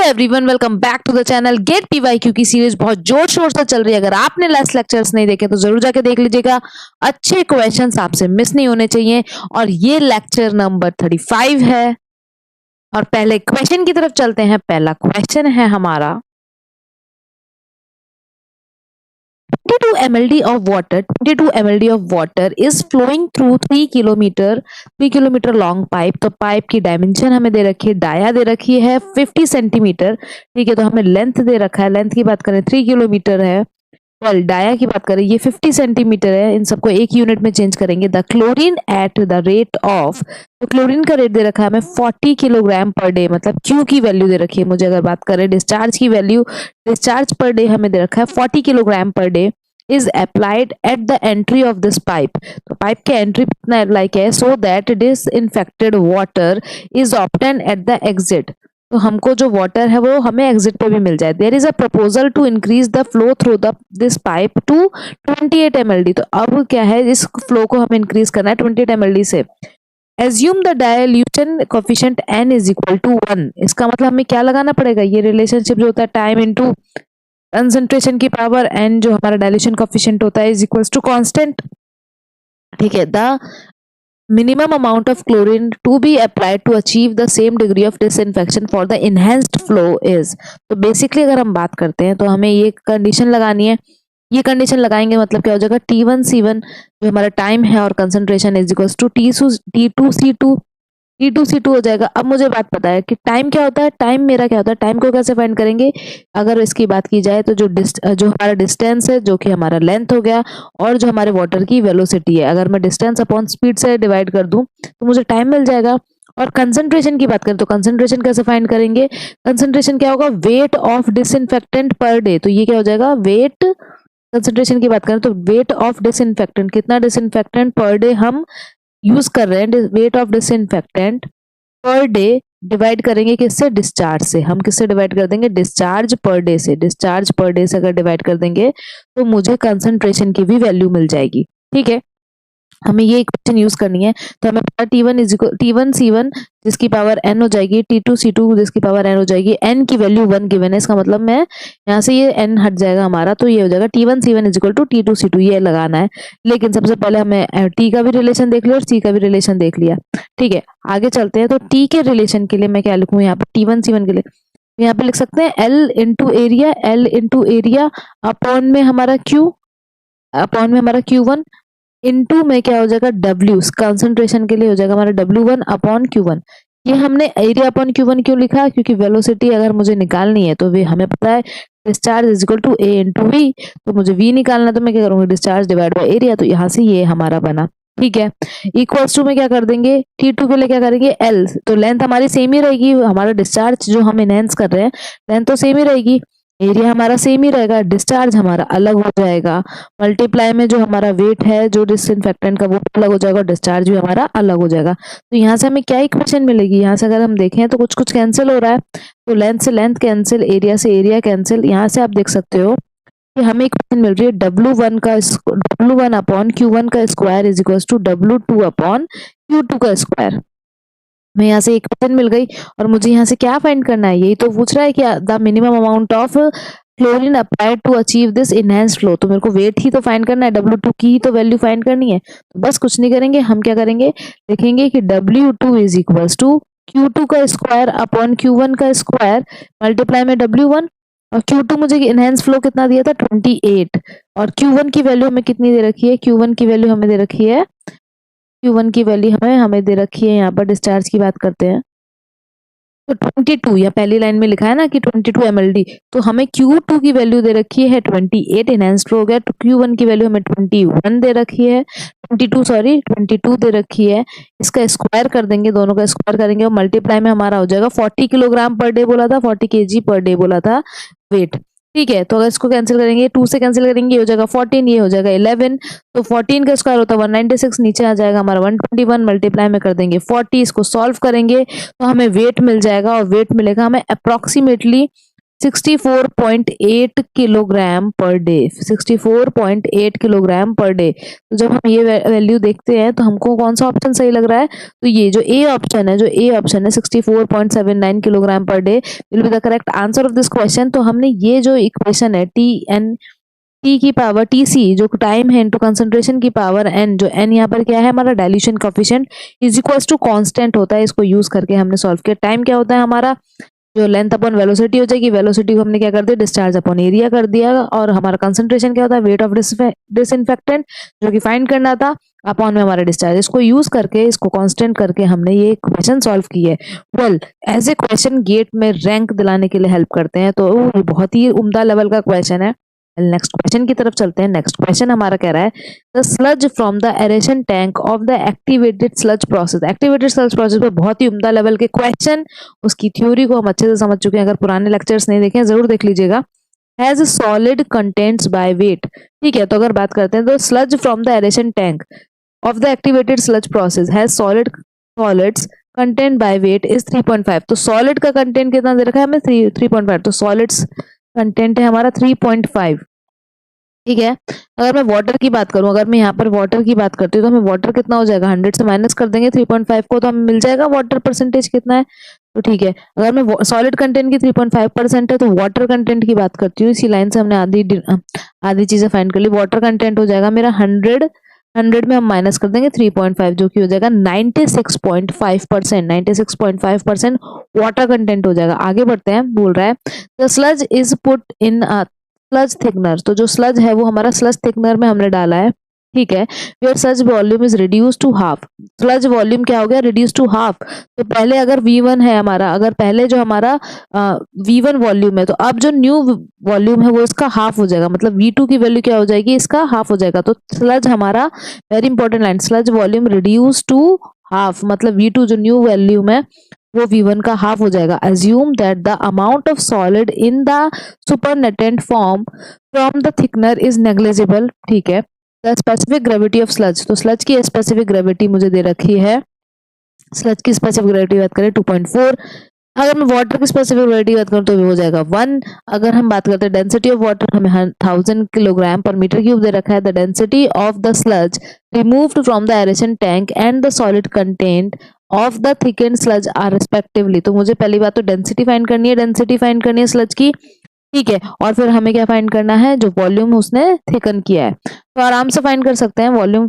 Everyone, welcome back to the channel GATE PYQ की series बहुत जोर शोर से चल रही है। अगर आपने लास्ट लेक्चर्स नहीं देखे तो जरूर जाके देख लीजिएगा। अच्छे क्वेश्चंस आपसे मिस नहीं होने चाहिए। और ये लेक्चर नंबर 35 है। और पहले क्वेश्चन की तरफ चलते हैं। पहला क्वेश्चन है हमारा 22 mld of water is flowing through 3 kilometre long pipe. तो पाइप की डायमेंशन हमें दे रखी है, डाया दे रखी है 50 सेंटीमीटर। ठीक है, तो हमें लेंथ दे रखा है, लेंथ की बात करें 3 किलोमीटर है। वेल डाया की बात करें ये 50 सेंटीमीटर है। इन सबको एक यूनिट में चेंज करेंगे। The chlorine at the rate of, तो क्लोरीन का रेट दे रखा है हमें 40 किलोग्राम पर डे। मतलब क्यू की वैल्यू दे रखी है मुझे। अगर बात करें डिस्चार्ज की वैल्यू, डिस्चार्ज पर डे हमें दे रखा है 40 kilogram per day is applied at the entry of this pipe। तो पाइप के एंट्री पे कितना अप्लाई किया है, so that disinfected water is obtained at the exit। तो हमको जो वाटर है वो हमें एग्जिट पे भी मिल जाए। There is a proposal to increase the flow through the this pipe to 28 mld। तो अब क्या है, इस फ्लो को हमें इंक्रीज करना है 28 mld से। Assume the dilution coefficient n is equal to 1। इसका मतलब हमें क्या लगाना पड़ेगा, ये रिलेशनशिप जो होता है टाइम इनटू कंसंट्रेशन की पावर n, जो हमारा डायल्यूशन कोफिशिएंट होता है, इज इक्वल्स टू कांस्टेंट। ठीक है, द minimum amount of chlorine to be applied to achieve the same degree of disinfection for the enhanced flow is। तो बेसिकली अगर हम बात करते हैं तो हमें ये कंडीशन लगानी है। ये कंडीशन लगाएंगे मतलब क्या हो जाएगा, T1C1 जो हमारा टाइम है और concentration is equals to T2C2 हो जाएगा। अब मुझे बात पता है कि टाइम क्या होता है, टाइम मेरा क्या होता है, टाइम को कैसे फाइंड करेंगे। अगर इसकी बात की जाए तो जो हमारा डिस्टेंस है, जो कि हमारा लेंथ हो गया, और जो हमारे वाटर की वेलोसिटी है, अगर मैं डिस्टेंस अपॉन स्पीड से डिवाइड कर दूं तो मुझे टाइम मिल जाएगा। और कंसंट्रेशन की बात करें तो कंसंट्रेशन कैसे फाइंड करेंगे, कंसंट्रेशन क्या होगा, weight of disinfectant per day. तो ये क्या हो जाएगा, वेट, कंसंट्रेशन की बात करें तो वेट ऑफ डिसइंफेक्टेंट, कितना डिसइंफेक्टेंट पर डे हम यूज कर रहे हैं, weight of disinfectant per day divide करेंगे किससे, डिस्चार्ज से। हम किससे डिवाइड कर देंगे, डिस्चार्ज पर डे से। डिस्चार्ज पर डे से अगर डिवाइड कर देंगे तो मुझे कंसंट्रेशन की भी वैल्यू मिल जाएगी। ठीक है, हमें ये इक्वेशन यूज करनी है। तो हमें पता T1C1 जिसकी पावर n हो जाएगी, T2C2 जिसकी पावर n हो जाएगी। n की वैल्यू 1 गिवन है, इसका मतलब मैं यहाँ से ये n हट जाएगा हमारा, तो ये हो जाएगा T1C1 is equal to T2C2। ये लगाना है। लेकिन सबसे पहले हमें t का भी रिलेशन देख लिया और c का भी रिलेशन देख लिया। ठीक है, आगे चलते हैं। तो t के रिलेशन के लिए मैं क्या लिखूँ यहाँ पर, T1C1 के लिए यहाँ पे लिख सकते हैं L इंटू एरिया अपॉन में हमारा Q1 इनटू में क्या हो जाएगा, W कंसंट्रेशन के लिए हो जाएगा हमारा W1 अपॉन Q1। ये हमने एरिया अपॉन Q1 क्यों लिखा, क्योंकि वेलोसिटी अगर मुझे निकालनी है तो वे हमें पता है discharge is equal to A into V। तो मुझे V निकालना, तो मैं क्या करूंगी, डिस्चार्ज डिवाइड बाय एरिया। तो यहाँ से ये हमारा बना। ठीक है, इक्वल्स टू में क्या कर देंगे, T2 के लिए क्या करेंगे L। तो लेंथ हमारी सेम ही रहेगी, हमारा डिस्चार्ज जो हम इनहेंस कर रहे हैं लेंथ तो सेम ही रहेगी, एरिया हमारा सेम ही रहेगा, डिस्चार्ज हमारा अलग हो जाएगा। मल्टीप्लाई में जो हमारा वेट है जो डिसइंफेक्टेंट का वो अलग हो जाएगा, डिस्चार्ज भी हमारा अलग हो जाएगा। तो यहाँ से हमें क्या इक्वेशन मिलेगी, यहाँ से अगर हम देखें तो कुछ कुछ कैंसिल हो रहा है। तो लेंथ से लेंथ कैंसिल, एरिया से एरिया कैंसिल। यहाँ से आप देख सकते हो कि हमें इक्वेशन मिल रही है W1 अपॉन Q1 का square is equal to W2 upon Q2 का स्क्वायर। मैं यहाँ से इक्वेशन मिल गई। और मुझे यहाँ से क्या फाइंड करना है, यही तो पूछ रहा है कि the minimum amount of chlorine applied to achieve this enhanced flow. तो मेरे को वेट ही तो फाइंड करना है, W2 की ही तो वैल्यू फाइंड करनी है। तो बस कुछ नहीं करेंगे, हम क्या करेंगे, लिखेंगे कि W2 is equals to Q2 का स्क्वायर अपॉन Q1 का स्क्वायर मल्टीप्लाई में W1। और Q2 मुझे इनहेंस फ्लो कितना दिया था, 28। और Q1 की वैल्यू हमें कितनी दे रखी है, Q1 की वैल्यू हमें दे रखी है, Q1 की वैल्यू हमें दे रखी है, यहाँ पर डिस्चार्ज की बात करते हैं तो 22, या पहली लाइन में लिखा है ना कि 22 mld। तो हमें Q2 की वैल्यू दे रखी है 28, इनहेंस्ड हो गया। तो Q1 की वैल्यू हमें 21 दे रखी है, 22 दे रखी है। इसका स्क्वायर कर देंगे, दोनों का स्क्वायर करेंगे और मल्टीप्लाई में हमारा हो जाएगा 40 किलोग्राम पर डे बोला था, 40 kg पर डे बोला था वेट। ठीक है, तो अगर इसको कैंसिल करेंगे, 2 से कैंसिल करेंगे, ये हो जाएगा 14, ये हो जाएगा 11। तो 14 का स्क्वायर होता है 196, नीचे आ जाएगा हमारा 121, मल्टीप्लाई में कर देंगे 40। इसको सॉल्व करेंगे तो हमें वेट मिल जाएगा, और वेट मिलेगा हमें approximately 64.8 kilogram per day, 64.8 kilogram per day. तो जब हम ये वैल्यू देखते हैं तो हमको कौन सा ऑप्शन सही लग रहा है? तो ये जो ए ऑप्शन है, 64.79 kilogram per day will be the correct answer of this question. तो हमने ये जो इक्वेशन है टी की पावर टी सी जो टाइम है इनटू कंसंट्रेशन की पावर एन, जो एन यहाँ पर क्या है हमारा dilution coefficient, is equals to constant होता है। इसको यूज करके हमने सॉल्व किया। टाइम क्या होता है हमारा? जो लेंथ अपॉन वेलोसिटी हो जाएगी, वेलोसिटी को हमने क्या कर दिया? डिस्चार्ज अपॉन एरिया कर दिया। और हमारा कंसंट्रेशन क्या होता है? वेट ऑफ डिसइंफेक्टेंट जो कि फाइंड करना था, अपॉन में हमारा डिस्चार्ज। इसको यूज करके, इसको कांस्टेंट करके हमने ये क्वेश्चन सॉल्व की है। वेल, ऐसे क्वेश्चन गेट में रैंक दिलाने के लिए हेल्प करते हैं, तो ये बहुत ही उम्दा लेवल का क्वेश्चन है। नेक्स्ट क्वेश्चन की तरफ चलते हैं। नेक्स्ट क्वेश्चन हमारा कह रहा है the sludge from the aeration tank of the activated sludge process. Activated sludge process पे बहुत ही उम्दा लेवल के क्वेश्चन, उसकी थ्योरी को हम अच्छे से समझ चुके हैं। अगर पुराने लेक्चर्स नहीं देखे जरूर देख लीजिएगा। Has solid contents by weight. ठीक है, तो अगर बात करते हैं तो sludge from the aeration tank of the activated sludge process has solids content by weight is 3.5। तो सॉलिड का कंटेंट कितना दे रखा है हमें? 3.5। तो सॉलिड्स कंटेंट है हमारा 3.5। ठीक है, अगर मैं वाटर की बात करूं, अगर मैं यहाँ पर वाटर की बात करती हूँ तो हमें वाटर कितना हो जाएगा? 100 से माइनस कर देंगे 3.5 को, तो हमें मिल जाएगा वाटर परसेंटेज कितना है। तो ठीक है, अगर मैं सॉलिड कंटेंट की 3.5% है तो वाटर कंटेंट की बात करती हूँ। इसी लाइन से हमने आधी चीजें फाइंड कर ली। वाटर कंटेंट हो जाएगा मेरा 100 में हम माइनस कर देंगे 3.5, जो कि हो जाएगा 96.5%। 96.5% वाटर कंटेंट हो जाएगा। आगे बढ़ते हैं। बोल रहा है the sludge is put in sludge thickener. तो जो स्लज है वो हमारा स्लज थिकनर में हमने डाला है। ठीक है, where sludge volume is reduce to half. Sludge volume क्या हो गया? Reduce to half. तो पहले अगर V1 है हमारा, अगर पहले जो हमारा V1 वॉल्यूम है, तो अब जो न्यू वॉल्यूम है वो इसका हाफ हो जाएगा। मतलब V2 की वैल्यू क्या हो जाएगी? इसका हाफ हो जाएगा। तो स्लज हमारा, very important line, sludge volume reduce to half, मतलब V2 जो न्यू वॉल्यूम है वो V1 का हाफ हो जाएगा। Assume that the amount of solid in the supernatant form from the thickener is negligible। ठीक है, the specific gravity of sludge। तो sludge की specific gravity मुझे दे रखी है। sludge की specific gravity बात करें 2.4। अगर मैं वाटर की स्पेसिफिक ग्रेविटी बात करूं तो वो हो जाएगा 1। अगर हम बात करते हैं डेंसिटी ऑफ वाटर, हमें 1000 किलोग्राम पर मीटर क्यूब दे रखा है। The density of the sludge removed from the aeration tank and the solid content of the thickened sludge are respectively. तो मुझे पहली बात तो डेंसिटी फाइंड करनी है, स्लज की। ठीक है, और फिर हमें क्या फाइंड करना है? जो वॉल्यूम उसने थिकन किया है। तो आराम से फाइंड कर सकते हैं वॉल्यूम,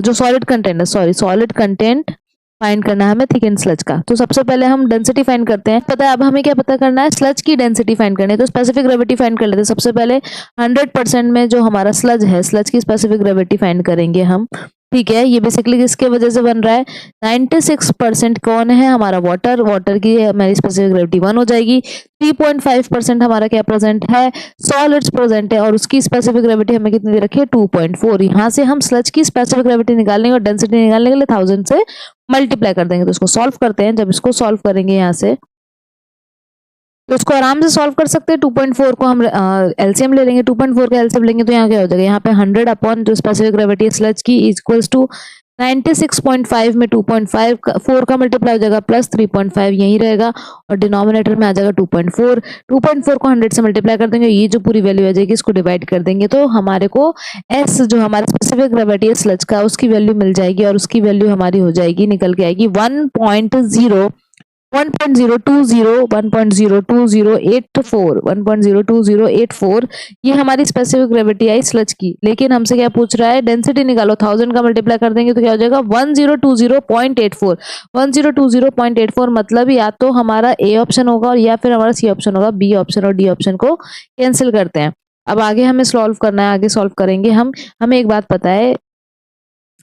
जो सॉलिड कंटेंट है, सॉलिड कंटेंट फाइंड करना है हमें थिकन स्लज का। तो सबसे पहले हम डेंसिटी फाइंड करते हैं। पता है अब हमें क्या पता करना है? स्लज की डेंसिटी फाइंड करनी है। तो स्पेसिफिक ग्रेविटी फाइंड कर लेते हैं। सबसे पहले 100% में जो हमारा स्लज है, स्लज की स्पेसिफिक ग्रेविटी फाइंड करेंगे हम। ठीक है, ये बेसिकली किसके वजह से बन रहा है? 96% कौन है? हमारा वाटर। वाटर की हमारी स्पेसिफिक ग्रेविटी 1 हो जाएगी। 3.5% हमारा क्या प्रेजेंट है? सॉलिड्स प्रेजेंट है, और उसकी स्पेसिफिक ग्रेविटी हमें कितनी दे रखी है? 2.4। यहाँ से हम स्लज की स्पेसिफिक ग्रेविटी निकालने और डेंसिटी निकालने के लिए 1000 से मल्टीप्लाई कर देंगे। तो इसको सॉल्व करते हैं। जब इसको सॉल्व करेंगे यहाँ से, तो इसको आराम से सॉल्व कर सकते हैं। 2.4 को हम एलसीएम ले लेंगे। 2.4 का एलसीएम लेंगे तो यहाँ क्या हो जाएगा? यहाँ पे 100 अपॉन जो स्पेसिफिक ग्रेविटी है स्लज की इक्वल्स टू 96.5 में 2.5 का मल्टीप्लाई हो जाएगा प्लस 3.5 यही रहेगा, और डिनोमिनेटर में आ जाएगा 2.4। 2.4 को 100 से मल्टीप्लाई कर देंगे, ये जो पूरी वैल्यू आ जाएगी इसको डिवाइड कर देंगे, तो हमारे को एस जो हमारा स्पेसिफिक ग्रेविटी है स्लज का उसकी वैल्यू मिल जाएगी, और उसकी वैल्यू हमारी हो जाएगी, निकल के आएगी 1.02084। ये हमारी स्पेसिफिक ग्रेविटी आई स्लज की। लेकिन हमसे क्या पूछ रहा है? डेंसिटी निकालो। 1000 का मल्टीप्लाई कर देंगे तो क्या हो जाएगा? 1020.84। 1020.84 मतलब या तो हमारा ए ऑप्शन होगा और या फिर हमारा सी ऑप्शन होगा। बी ऑप्शन और डी ऑप्शन को कैंसिल करते हैं। अब आगे हमें सॉल्व करना है, आगे सॉल्व करेंगे हम। हमें एक बात पता है,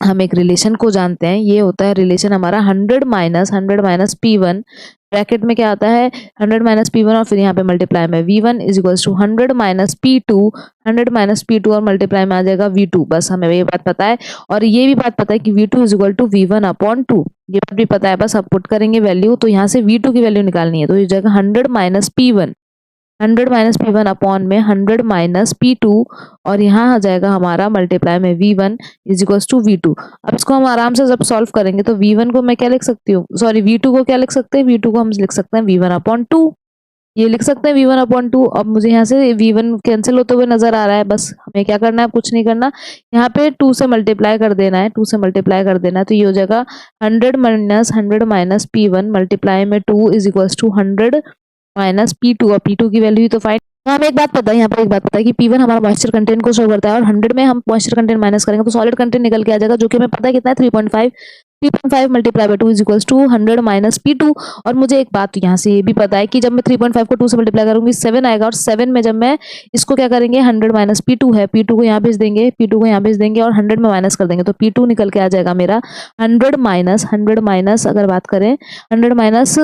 हम एक रिलेशन को जानते हैं। ये होता है रिलेशन हमारा 100 माइनस P1। ब्रैकेट में क्या आता है? 100 माइनस P1 और फिर यहाँ पे मल्टीप्लाई में V1 is equals to 100 minus P2। 100 minus P2 और मल्टीप्लाई में आ जाएगा V2। बस हमें ये बात पता है, और ये भी बात पता है कि V2 is equal to V1 upon 2। ये बात भी पता है। बस अब पुट करेंगे वैल्यू, तो यहाँ से V2 की वैल्यू निकालनी है। तो ये जाएगा 100 माइनस P1 अपॉन में 100 माइनस P2, और यहाँ आ जाएगा हमारा मल्टीप्लाई में V1 is equals to V2। अब इसको हम आराम से जब सॉल्व करेंगे तो V1 को मैं क्या लिख सकती हूँ? सॉरी, V2 को क्या लिख सकते हैं? V2 को हम लिख सकते हैं V1 अपॉन 2। ये लिख सकते हैं V1/2। अब मुझे यहाँ से V1 कैंसिल होते हुए नजर आ रहा है, बस हमें क्या करना है, कुछ नहीं करना, यहाँ पे 2 से मल्टीप्लाई कर देना है, 2 से मल्टीप्लाई कर देना है, तो ये हो जाएगा 100 - 100 माइनस P1 मल्टीप्लाई में 2 is equals to 100 minus P2, और P2 की वैल्यू ही तो फाइंड। तो हमें एक बात पता है, यहाँ पर एक बात पता है कि P1 हमारा मॉइस्चर कंटेंट को शो करता है, और 100 में हम मॉइस्चर कंटेंट माइनस करेंगे तो सॉलिड कंटेंट निकल के आ जाएगा, जो कि हमें पता है कितना है, 3.5। 3.5 multiply by 2 is equals to 100 minus P2। और मुझे एक बात यहाँ से ये भी पता है कि जब मैं 3.5 को 2 से मल्टीप्लाई करूंगी 7 आएगा, और 7 में जब मैं इसको क्या करेंगे, 100 माइनस P2 है, P2 को यहाँ भेज देंगे, P2 को यहाँ भेज देंगे और 100 में माइनस कर देंगे, तो P2 निकल के आ जाएगा मेरा 100 माइनस अगर बात करें 100 माइनस,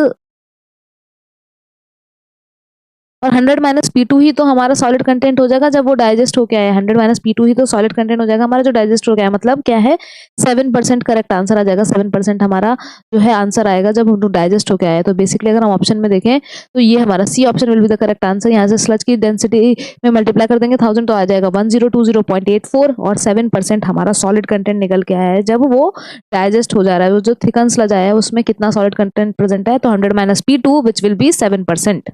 और 100 माइनस P2 ही तो हमारा सॉलिड कंटेंट हो जाएगा जब वो डाइजेस्ट होके आया है। 100 माइनस P2 ही तो सॉलिड कंटेंट हो जाएगा हमारा जो डाइजेस्ट हो गया है, मतलब क्या है, 7% करेक्ट आंसर आ जाएगा। 7% हमारा जो है आंसर आएगा जब वो डाइजेस्ट होके आया है। तो बेसिकली अगर हम ऑप्शन में देखें तो ये हमारा C option will be the correct answer. यहाँ से स्लज की डेंसिटी में मल्टीप्लाई कर देंगे 1000 तो आ जाएगा 1020.84, और 7% हमारा सॉलिड कंटेंट निकल के आया है जब वो डाइजेस्ट हो जा रहा है। वो जो थिकन स्लज आया है उसमें कितना सॉलिड कंटेंट प्रेजेंट है, तो 100 minus P2 which will be 7%।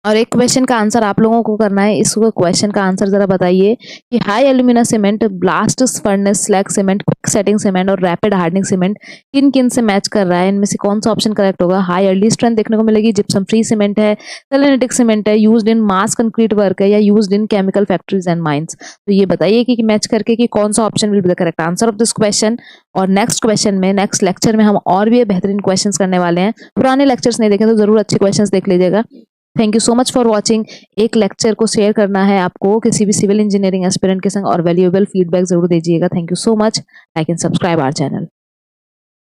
और एक क्वेश्चन का आंसर आप लोगों को करना है। इस क्वेश्चन का आंसर जरा बताइए कि high alumina cement, blast furnace slag cement, quick setting cement और रैपिड हार्डनिंग सीमेंट किन किन से मैच कर रहा है, इनमें से कौन सा ऑप्शन करेक्ट होगा। हाई अर्ली स्ट्रेंथ देखने को मिलेगी, जिप्सम फ्री सीमेंट है, सेलेनिटिक सीमेंट है, used in mass concrete work है, या used in chemical factories and mines. तो ये बताइए कि मैच करके कि कौन सा option will be the correct answer of this question. और नेक्स्ट क्वेश्चन में, नेक्स्ट लेक्चर में हम और भी बेहतरीन क्वेश्चंस करने वाले हैं। पुराने लेक्चर्स नहीं देखें तो जरूर अच्छे क्वेश्चंस देख लीजिएगा। Thank you so much for watching. एक लेक्चर को शेयर करना है आपको किसी भी सिविल इंजीनियरिंग एस्पिरेंट के संग, और वैल्यूएबल फीडबैक जरूर दीजिएगा। Thank you so much. Like and subscribe our channel.